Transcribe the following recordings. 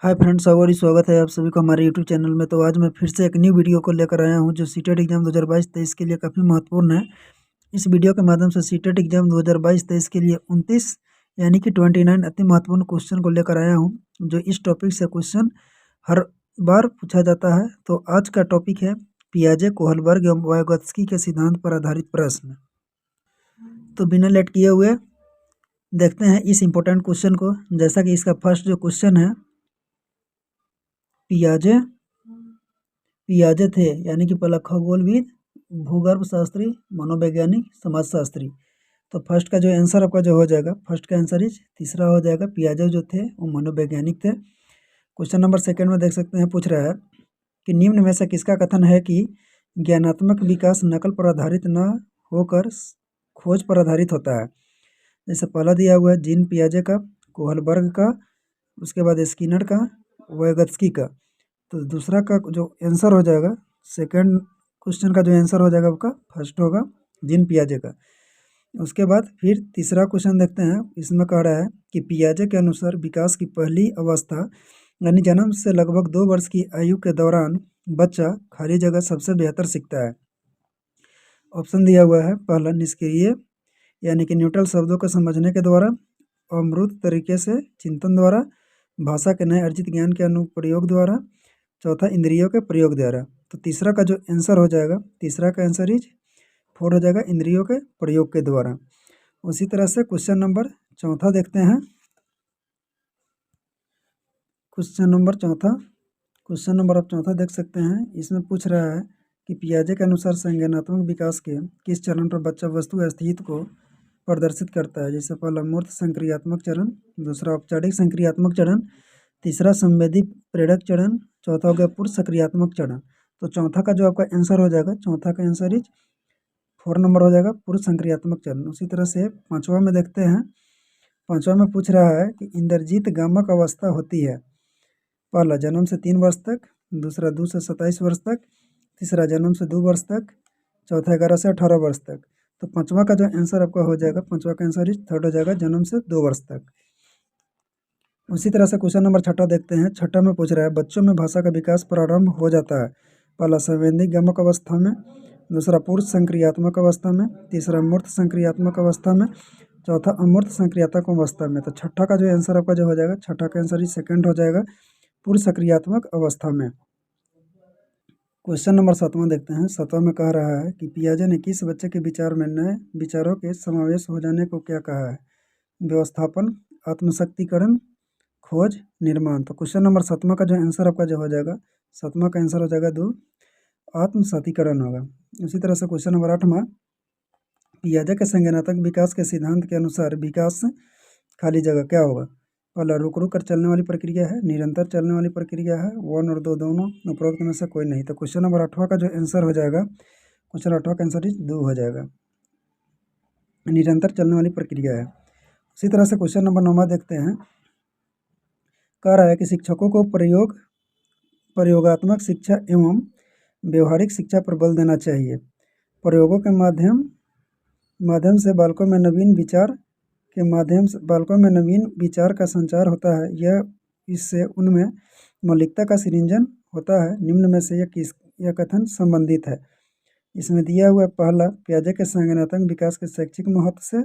Hi friends, स्वागत है आप सभी को हमारे यूट्यूब चैनल में। तो आज मैं फिर से एक न्यू वीडियो को लेकर आया हूं जो सीटेट एग्जाम 2022-23 के लिए काफ़ी महत्वपूर्ण है। इस वीडियो के माध्यम से सीटेट एग्जाम 2022-23 के लिए 29 यानी कि 29 अति महत्वपूर्ण क्वेश्चन को लेकर आया हूं जो इस टॉपिक से क्वेश्चन हर बार पूछा जाता है। तो आज का टॉपिक है पियाजे, कोहलबर्ग एवं वायगॉत्स्की के सिद्धांत पर आधारित प्रश्न। तो बिना लेट किए हुए देखते हैं इस इम्पोर्टेंट क्वेश्चन को। जैसा कि इसका फर्स्ट जो क्वेश्चन है, पियाजे पियाजे थे यानी कि पहला खगोलविद, भूगर्भ शास्त्री, मनोवैज्ञानिक, समाजशास्त्री। तो फर्स्ट का जो आंसर आपका जो हो जाएगा, फर्स्ट का आंसर इज तीसरा हो जाएगा। पियाजे जो थे वो मनोवैज्ञानिक थे। क्वेश्चन नंबर सेकंड में देख सकते हैं, पूछ रहा है कि निम्न में से किसका कथन है कि ज्ञानात्मक विकास नकल पर आधारित न होकर खोज पर आधारित होता है। जैसे पहला दिया हुआ है जीन पियाजे का, कोहलबर्ग का, उसके बाद स्किनर का, वायगॉत्स्की का। तो दूसरा का जो आंसर हो जाएगा, सेकंड क्वेश्चन का जो आंसर हो जाएगा आपका फर्स्ट होगा जीन पियाजे का। उसके बाद फिर तीसरा क्वेश्चन देखते हैं। इसमें कह रहा है कि पियाजे के अनुसार विकास की पहली अवस्था यानी जन्म से लगभग 2 वर्ष की आयु के दौरान बच्चा खाली जगह सबसे बेहतर सीखता है। ऑप्शन दिया हुआ है, पहला निष्क्रिय यानी कि न्यूट्रल शब्दों को समझने के द्वारा, अमूर्त तरीके से चिंतन द्वारा, भाषा के नए अर्जित ज्ञान के अनुप्रयोग द्वारा, चौथा इंद्रियों के प्रयोग द्वारा। तो तीसरा का जो आंसर हो जाएगा, तीसरा का आंसर इज 4 हो जाएगा, इंद्रियों के प्रयोग के द्वारा। उसी तरह से क्वेश्चन नंबर चौथा देखते हैं। क्वेश्चन नंबर आप चौथा देख सकते हैं। इसमें पूछ रहा है कि पियाजे के अनुसार संज्ञानात्मक विकास के किस चरण पर बच्चा वस्तु अस्तित्व को प्रदर्शित करता है। जैसे पहला मूर्त संक्रियात्मक चरण, दूसरा औपचारिक संक्रियात्मक चरण, तीसरा संवेदी प्रेरक चरण, चौथा हो गया पूर्व सक्रियात्मक चरण। तो चौथा का जो आपका आंसर हो जाएगा, चौथा का आंसर इज 4 नंबर हो जाएगा, पूर्व संक्रियात्मक चरण। उसी तरह से पांचवा में देखते हैं। पांचवा में पूछ रहा है कि इंद्रजीत गामक अवस्था होती है। पहला जन्म से 3 वर्ष तक, दूसरा 2 से 27 वर्ष तक, तीसरा जन्म से 2 वर्ष तक, चौथा 11 से 18 वर्ष तक। तो पांचवा का जो आंसर आपका हो जाएगा, पांचवा का आंसर इज थर्ड हो जाएगा, जन्म से 2 वर्ष तक। उसी तरह से क्वेश्चन नंबर छठा देखते हैं। छठा में पूछ रहा है बच्चों में भाषा का विकास प्रारंभ हो जाता है। पहला संवेदी गमक अवस्था में, दूसरा पूर्व संक्रियात्मक अवस्था में, तीसरा मूर्त संक्रियात्मक अवस्था में, चौथा अमूर्त संक्रियात्मक अवस्था में। तो छठा का जो आंसर आपका जो हो जाएगा, छठा का आंसर इज सेकंड हो जाएगा, पूर्व सक्रियात्मक अवस्था में। क्वेश्चन नंबर 7वां देखते हैं। 7वां में कह रहा है कि पियाजे ने किस बच्चे के विचार में नए विचारों के समावेश हो जाने को क्या कहा है। व्यवस्थापन, आत्मशक्तिकरण, खोज, निर्माण। तो क्वेश्चन नंबर 7वां का जो आंसर आपका जो हो जाएगा, 7वां का आंसर हो जाएगा 2, आत्मशक्तिकरण होगा। उसी तरह से क्वेश्चन नंबर 8वां, पियाजे के संज्ञानात्मक विकास के सिद्धांत के अनुसार विकास खाली जगह क्या होगा। पहला रुक रुक कर चलने वाली प्रक्रिया है, निरंतर चलने वाली प्रक्रिया है, 1 और 2 दोनों, उपरोक्त में से कोई नहीं। तो क्वेश्चन नंबर 8वां का जो आंसर हो जाएगा, क्वेश्चन 8वां का आंसर 2 हो जाएगा, निरंतर चलने वाली प्रक्रिया है। उसी तरह से क्वेश्चन नंबर 9वां देखते हैं। कह रहा है कि शिक्षकों को प्रयोगात्मक शिक्षा एवं व्यवहारिक शिक्षा पर बल देना चाहिए। प्रयोगों के माध्यम से बालकों में नवीन विचार का संचार होता है। इससे उनमें मौलिकता का सृजन होता है। निम्न में से यह कथन संबंधित है। इसमें दिया हुआ पहला पियाजे के संज्ञानात्मक विकास के शैक्षिक महत्व से,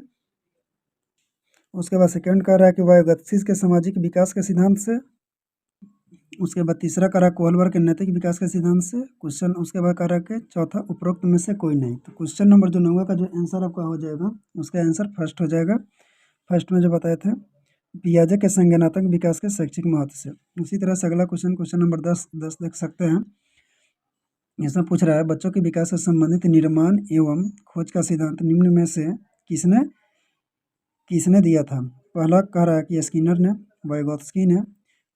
उसके बाद सेकंड कह रहा है कि वायगॉत्स्की के सामाजिक विकास के सिद्धांत से, उसके बाद तीसरा कह रहा है कोहलबर्ग के नैतिक विकास के सिद्धांत से, क्वेश्चन उसके बाद कह रहा है कि चौथा उपरोक्त में से कोई नहीं। तो क्वेश्चन नंबर जो 9वां का जो आंसर आपका हो जाएगा, उसका आंसर फर्स्ट हो जाएगा। फर्स्ट में जो बताए थे, पियाजे के संज्ञानात्मक विकास के शैक्षिक महत्व से। उसी तरह से अगला क्वेश्चन नंबर 10 देख सकते हैं। इसमें पूछ रहा है बच्चों के विकास से संबंधित निर्माण एवं खोज का सिद्धांत निम्न में से किसने दिया था। पहला कह रहा है कि स्किनर ने, वायगॉत्स्की ने,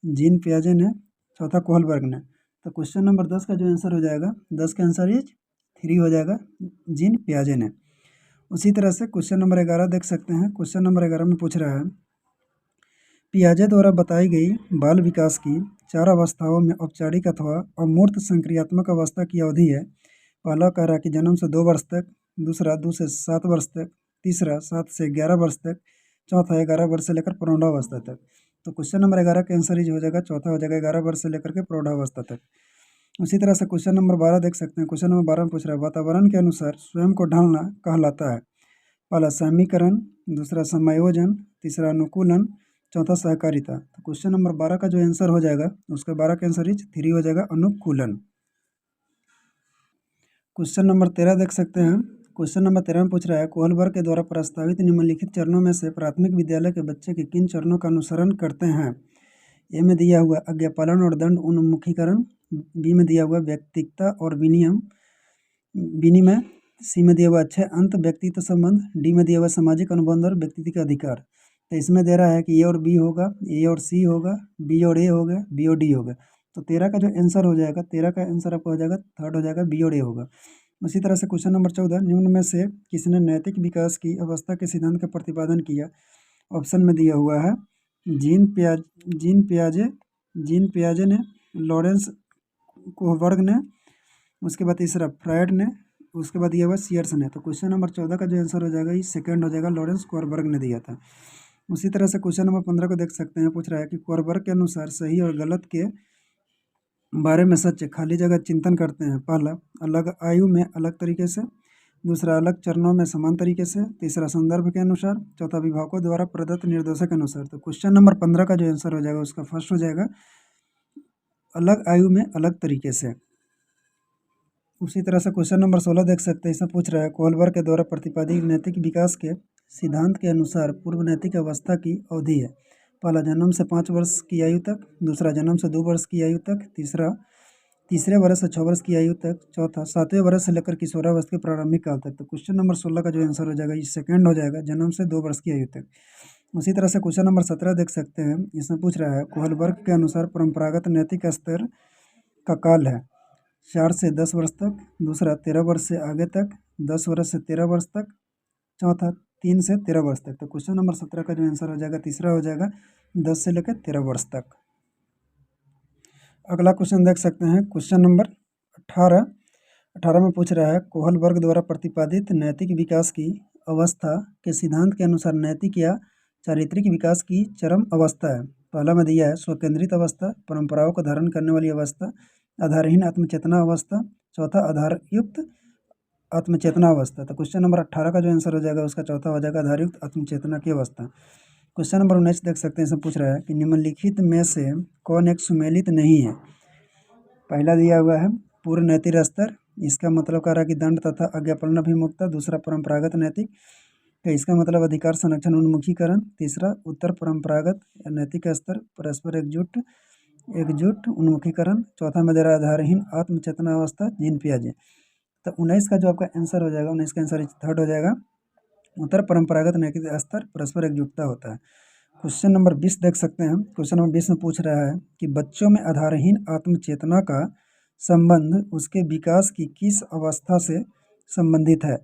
जीन पियाजे ने, चौथा कोहलबर्ग ने। तो क्वेश्चन नंबर 10 का जो आंसर हो जाएगा, 10 का आंसर इज 3 हो जाएगा, जीन पियाजे ने। उसी तरह से क्वेश्चन नंबर 11 देख सकते हैं। क्वेश्चन नंबर 11 में पूछ रहा है पियाजे द्वारा बताई गई बाल विकास की 4 अवस्थाओं में औपचारिक अथवा अमूर्त संक्रियात्मक अवस्था की अवधि है। पहला कह रहा है कि जन्म से 2 वर्ष तक, दूसरा 2 से 7 वर्ष तक, तीसरा 7 से 11 वर्ष तक, चौथा 11 वर्ष से लेकर प्रौढ़ावस्था तक। तो क्वेश्चन नंबर 11 का आंसर ही हो जाएगा चौथा हो जाएगा 11 वर्ष से लेकर के प्रौढ़ावस्था तक। उसी तरह से क्वेश्चन नंबर 12 देख सकते हैं। क्वेश्चन नंबर 12 में पूछ रहा है वातावरण के अनुसार स्वयं को ढालना कहलाता है। पहला समीकरण, दूसरा समायोजन, तीसरा अनुकूलन, चौथा सहकारिता। तो क्वेश्चन नंबर 12 का जो आंसर हो जाएगा उसका 12 का आंसर इज 3 हो जाएगा अनुकूलन। क्वेश्चन नंबर 13 देख सकते हैं। क्वेश्चन नंबर 13 में पूछ रहा है कोहलबर्ग के द्वारा प्रस्तावित निम्नलिखित चरणों में से प्राथमिक विद्यालय के बच्चे के किन चरणों का अनुसरण करते हैं। ए में दिया हुआ आज्ञा पालन और दंड उन्मुखीकरण, बी में दिया हुआ व्यक्तिकता और विनिमय, सी में दिया हुआ अच्छे अंत व्यक्तित्व संबंध, डी में दिया हुआ सामाजिक अनुबंध और व्यक्तित्व के अधिकार। तो इसमें दे रहा है कि ए और बी होगा, ए और सी होगा, बी और ए होगा, बी और डी होगा। तो 13 का जो आंसर हो जाएगा, 13 का आंसर आपका हो जाएगा थर्ड हो जाएगा बी और ए होगा। उसी तरह से क्वेश्चन नंबर 14 निम्न में से किसने नैतिक विकास की अवस्था के सिद्धांत का प्रतिपादन किया। ऑप्शन में दिया हुआ है जीन पियाजे ने, लॉरेंस कोहबर्ग ने, उसके बाद तीसरा फ्रायड ने, उसके बाद दिया हुआ सीयर्स ने। तो क्वेश्चन नंबर 14 का जो आंसर हो जाएगा ये सेकंड हो जाएगा, लॉरेंस कोहबर्ग ने दिया था। उसी तरह से क्वेश्चन नंबर 15 को देख सकते हैं। पूछ रहा है कि कोहबर्ग के अनुसार सही और गलत के बारे में सच खाली जगह चिंतन करते हैं। पहला अलग आयु में अलग तरीके से, दूसरा अलग चरणों में समान तरीके से, तीसरा संदर्भ के अनुसार, चौथा विभागों द्वारा प्रदत्त निर्देशों के अनुसार। तो क्वेश्चन नंबर 15 का जो आंसर हो जाएगा उसका फर्स्ट हो जाएगा अलग आयु में अलग तरीके से। उसी तरह से क्वेश्चन नंबर 16 देख सकते हैं। इसमें पूछ रहा है कोहलबर्ग के द्वारा प्रतिपादित नैतिक विकास के सिद्धांत के अनुसार पूर्व नैतिक अवस्था की अवधि है। पहला जन्म से 5 वर्ष की आयु तक, दूसरा जन्म से 2 वर्ष की आयु तक, तीसरे वर्ष से 6 वर्ष की आयु तक, चौथा 7वें वर्ष से लेकर किशोरावस्था के प्रारंभिक काल तक। तो क्वेश्चन नंबर 16 का जो आंसर हो जाएगा ये सेकंड हो जाएगा, जन्म से 2 वर्ष की आयु तक। उसी तरह से क्वेश्चन नंबर 17 देख सकते हैं। इसमें पूछ रहा है कोहलबर्ग के अनुसार परंपरागत नैतिक स्तर का काल है 4 से 10 वर्ष तक, दूसरा 13 वर्ष से आगे तक, 10 वर्ष से 13 वर्ष तक, चौथा 3 से 13 वर्ष तक। तो क्वेश्चन नंबर 17 का जो आंसर हो जाएगा तीसरा हो जाएगा 10 से लेकर 13 वर्ष तक। अगला क्वेश्चन देख सकते हैं। क्वेश्चन नंबर 18 में पूछ रहा है कोहलबर्ग द्वारा प्रतिपादित नैतिक विकास की अवस्था के सिद्धांत के अनुसार नैतिक या चारित्रिक विकास की चरम अवस्था है। पहला में दिया है स्वकेंद्रित अवस्था, परंपराओं को धारण करने वाली अवस्था, आधारहीन आत्मचेतना अवस्था, चौथा आधारयुक्त आत्मचेतना अवस्था। तो क्वेश्चन नंबर 18 का जो आंसर हो जाएगा उसका चौथा हो जाएगा आधारयुक्त आत्मचेतना की अवस्था। क्वेश्चन नंबर 19 देख सकते हैं। इसमें पूछ रहा है कि निम्नलिखित में से कौन एक सुमेलित नहीं है। पहला दिया हुआ है पूर्व नैतिक स्तर, इसका मतलब कह रहा है कि दंड तथा आज्ञापालन अभिमुखता। दूसरा परंपरागत नैतिक, इसका मतलब अधिकार संरक्षण उन्मुखीकरण। तीसरा उत्तर परंपरागत नैतिक स्तर, परस्पर एकजुट उन्मुखीकरण। चौथा में दे रहा है आधारहीन आत्मचेतना अवस्था, जीन पियाजे। तो 19 का जो आपका आंसर हो जाएगा, 19 का आंसर थर्ड हो जाएगा, उत्तर परंपरागत नैतिक स्तर परस्पर एकजुटता होता है। क्वेश्चन नंबर 20 देख सकते हैं। क्वेश्चन नंबर 20 में पूछ रहा है कि बच्चों में आधारहीन आत्मचेतना का संबंध उसके विकास की किस अवस्था से संबंधित है।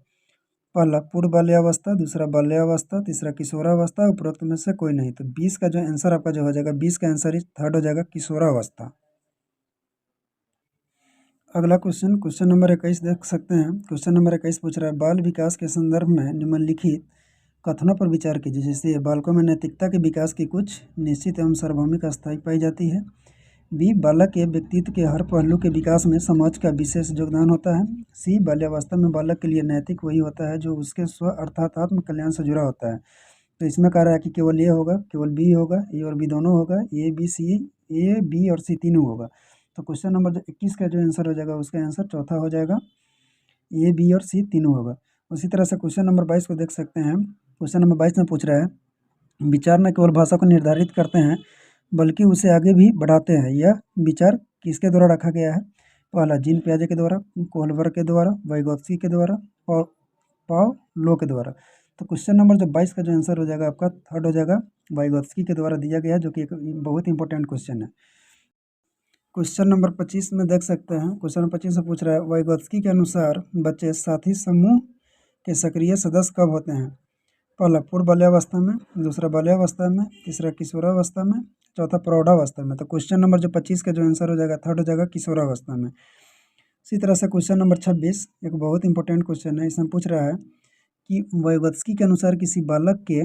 पहला पूर्व बाल्यावस्था, दूसरा बाल्यावस्था, तीसरा किशोरावस्था, उपरोक्त में से कोई नहीं। तो 20 का जो आंसर आपका जो हो जाएगा 20 का आंसर थर्ड हो जाएगा किशोरावस्था। अगला क्वेश्चन नंबर 21 देख सकते हैं। क्वेश्चन नंबर 21 पूछ रहा है बाल विकास के संदर्भ में निम्नलिखित कथनों पर विचार कीजिए। जैसे बालकों में नैतिकता के विकास की कुछ निश्चित एवं सार्वभौमिक अस्थायी पाई जाती है। बी बालक के व्यक्तित्व के हर पहलू के विकास में समाज का विशेष योगदान होता है। सी बाल्यावस्था में बालक के लिए नैतिक वही होता है जो उसके स्व अर्थात आत्म कल्याण से जुड़ा होता है। तो इसमें कह रहा है कि केवल ए होगा, केवल बी होगा, ए और बी दोनों होगा, ए बी और सी तीनों होगा। तो क्वेश्चन नंबर जो 21 का जो आंसर हो जाएगा उसका आंसर चौथा हो जाएगा, ए बी और सी तीनों होगा। उसी तरह से क्वेश्चन नंबर 22 को देख सकते हैं। क्वेश्चन नंबर 22 में पूछ रहा है विचार न केवल भाषा को निर्धारित करते हैं बल्कि उसे आगे भी बढ़ाते हैं। यह विचार किसके द्वारा रखा गया है। पहला जीन पियाजे के द्वारा, कोहलबर्ग के द्वारा, वाइगोत्स्की के द्वारा और पावलोव के द्वारा। तो क्वेश्चन नंबर जो 22 का जो आंसर हो जाएगा आपका थर्ड हो जाएगा, वाइगोत्स्की के द्वारा दिया गया, जो कि एक बहुत इंपॉर्टेंट क्वेश्चन है। क्वेश्चन नंबर 25 में देख सकते हैं। क्वेश्चन नंबर 25 से पूछ रहा है वाइगोत्स्की के अनुसार बच्चे साथी समूह के सक्रिय सदस्य कब होते हैं। पहला पूर्व बाल्यावस्था में, दूसरा बाल्यावस्था में, तीसरा किशोरावस्था में, चौथा प्रौढ़ावस्था में। तो क्वेश्चन नंबर जो 25 का जो आंसर हो जाएगा थर्ड हो जाएगा किशोरावस्था में। इसी तरह से क्वेश्चन नंबर 26 एक बहुत इंपॉर्टेंट क्वेश्चन है। इसमें पूछ रहा है कि वाइगोत्स्की के अनुसार किसी बालक के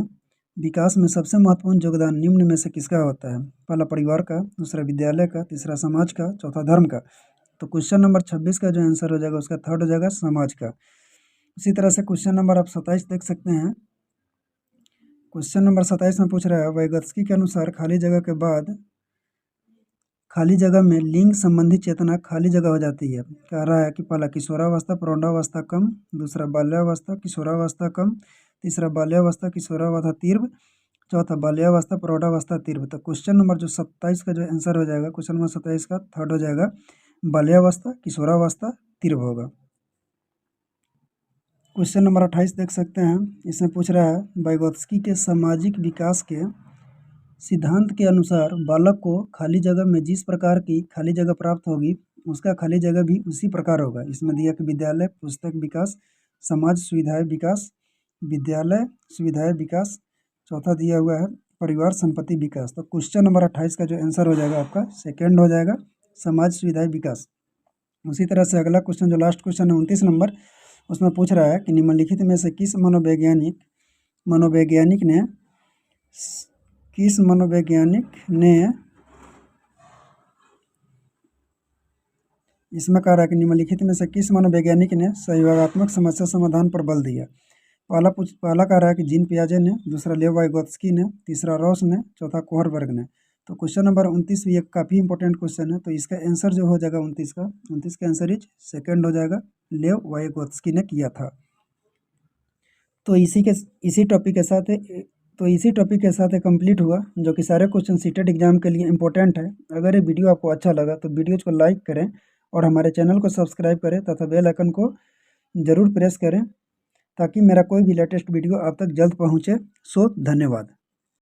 विकास में सबसे महत्वपूर्ण योगदान निम्न में से किसका होता है? पहला परिवार का, दूसरा विद्यालय का, तीसरा समाज का, चौथा धर्म का। तो क्वेश्चन नंबर 26 का जो आंसर हो जाएगा उसका थर्ड हो जाएगा समाज का। उसी तरह से क्वेश्चन नंबर आप 27 देख सकते हैं। क्वेश्चन नंबर 27 में पूछ रहा है वाइगत्स्की के अनुसार खाली जगह के बाद खाली जगह में लिंग संबंधी चेतना खाली जगह हो जाती है। कह रहा है कि पहला किशोरावस्था प्रौढ़ावस्था कम, दूसरा बाल्यावस्था किशोरावस्था कम, तीसरा बाल्यावस्था किशोरावस्था तीव्र, चौथा बाल्यावस्था प्रौढ़ावस्था तीव्र। तो क्वेश्चन नंबर जो 27 का जो आंसर हो जाएगा, क्वेश्चन नंबर 27 का थर्ड हो जाएगा बाल्यावस्था किशोरावस्था तीव्र होगा। क्वेश्चन नंबर 28 देख सकते हैं। इसमें पूछ रहा है वाइगोत्स्की के सामाजिक विकास के सिद्धांत के अनुसार बालक को खाली जगह में जिस प्रकार की खाली जगह प्राप्त होगी उसका खाली जगह भी उसी प्रकार होगा। इसमें दिया कि विद्यालय पुस्तक विकास, समाज सुविधाएं विकास, विद्यालय सुविधाएं विकास, चौथा दिया हुआ है परिवार संपत्ति विकास। तो क्वेश्चन नंबर 28 का जो आंसर हो जाएगा आपका सेकेंड हो जाएगा समाज सुविधाएं विकास। उसी तरह से अगला क्वेश्चन जो लास्ट क्वेश्चन है 29 नंबर, उसमें पूछ रहा है कि निम्नलिखित में से किस मनोवैज्ञानिक ने इसमें कह रहा है कि निम्नलिखित में से किस मनोवैज्ञानिक ने सहयोगात्मक समस्या समाधान पर बल दिया। पहला कह रहा है कि जीन पियाजे ने, दूसरा लेव वाइगोत्स्की ने, तीसरा रॉस ने, चौथा कोहरबर्ग ने। तो क्वेश्चन नंबर 29 भी एक काफ़ी इंपॉर्टेंट क्वेश्चन है। तो इसका आंसर जो हो जाएगा 29 का आंसर इज सेकेंड हो जाएगा, लेव वाइगोत्स्की ने किया था। तो इसी टॉपिक के साथ कंप्लीट हुआ जो कि सारे क्वेश्चन सीटेट एग्जाम के लिए इंपॉर्टेंट है। अगर ये वीडियो आपको अच्छा लगा तो वीडियोज़ को लाइक करें और हमारे चैनल को सब्सक्राइब करें तथा बेल आइकन को ज़रूर प्रेस करें ताकि मेरा कोई भी लेटेस्ट वीडियो आप तक जल्द पहुँचे। सो धन्यवाद।